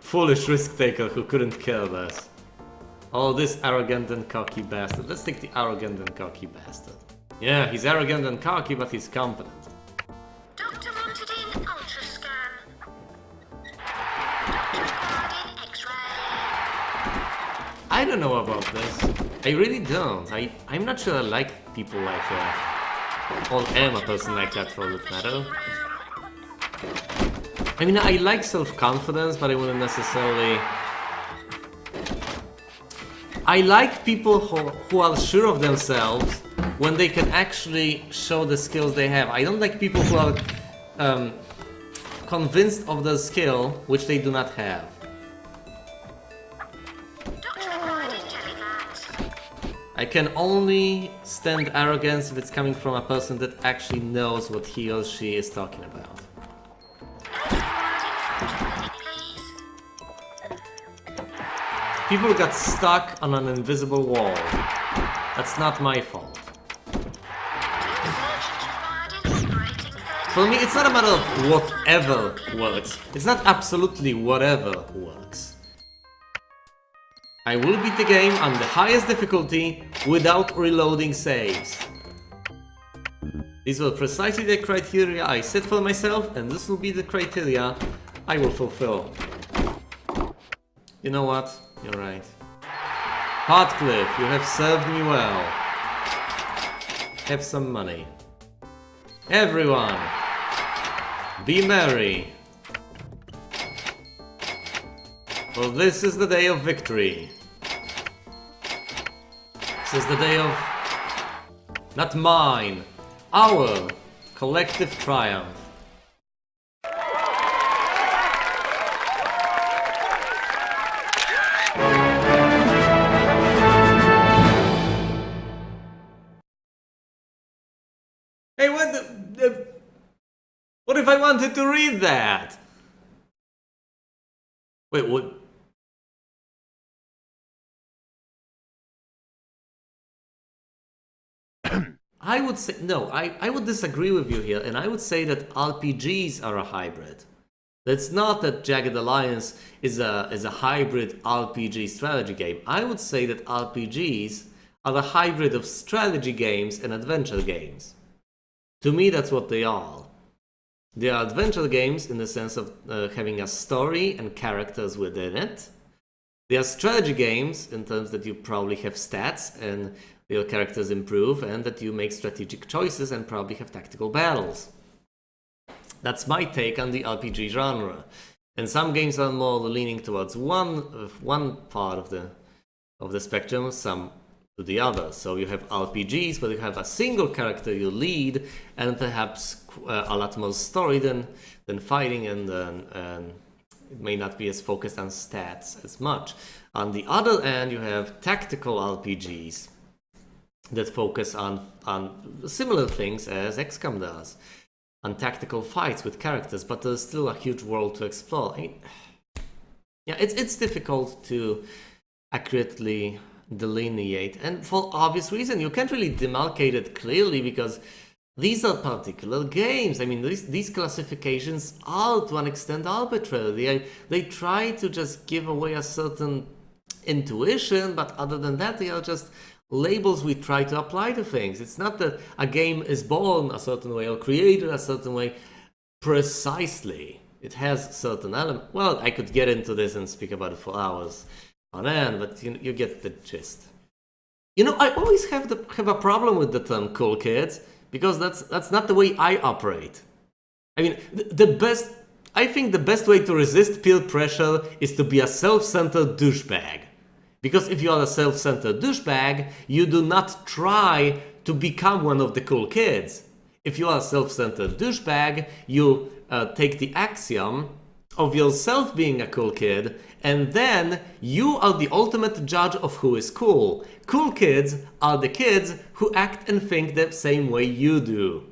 foolish risk taker who couldn't kill this. Oh, this arrogant and cocky bastard. Let's take the arrogant and cocky bastard. Yeah, he's arrogant and cocky, but he's competent. Doctor wanted in ultrascan. Doctor required in X-ray. I don't know about this. I really don't. I'm not sure I like people like that. Or am a person like that for that matter. I mean, I like self-confidence, but I wouldn't necessarily... I like people who are sure of themselves when they can actually show the skills they have. I don't like people who are convinced of the skill which they do not have. I can only stand arrogance if it's coming from a person that actually knows what he or she is talking about. People got stuck on an invisible wall. That's not my fault. For me, it's not a matter of whatever works. It's not absolutely whatever works. I will beat the game on the highest difficulty without reloading saves. These were precisely the criteria I set for myself, and this will be the criteria I will fulfill. You know what? You're right. Heartcliff, you have served me well. Have some money. Everyone, be merry. For this is the day of victory. This is the day of... not mine, our collective triumph. Hey, what if I wanted to read that? Wait, what? I would say, no, I would disagree with you here, and I would say that RPGs are a hybrid. It's not that Jagged Alliance is a hybrid RPG strategy game. I would say that RPGs are a hybrid of strategy games and adventure games. To me, that's what they are. They are adventure games in the sense of having a story and characters within it. They are strategy games in terms that you probably have stats and your characters improve, and that you make strategic choices and probably have tactical battles. That's my take on the RPG genre. And some games are more leaning towards one part of the spectrum, some to the other. So you have RPGs, but you have a single character you lead, and perhaps a lot more story than fighting, and it may not be as focused on stats as much. On the other end, you have tactical RPGs that focus on similar things as XCOM does, on tactical fights with characters, but there's still a huge world to explore. I mean, yeah, it's difficult to accurately delineate, and for obvious reason. You can't really demarcate it clearly because these are particular games. I mean, these classifications are to an extent arbitrary. They try to just give away a certain intuition, but other than that, they are just labels we try to apply to things. It's not that a game is born a certain way or created a certain way precisely. It has certain elements. Well, I could get into this and speak about it for hours on end, but you get the gist. You know, I always have a problem with the term "cool kids" because that's not the way I operate. I mean, I think the best way to resist peer pressure is to be a self-centered douchebag. Because if you are a self-centered douchebag, you do not try to become one of the cool kids. If you are a self-centered douchebag, you take the axiom of yourself being a cool kid, and then you are the ultimate judge of who is cool. Cool kids are the kids who act and think the same way you do.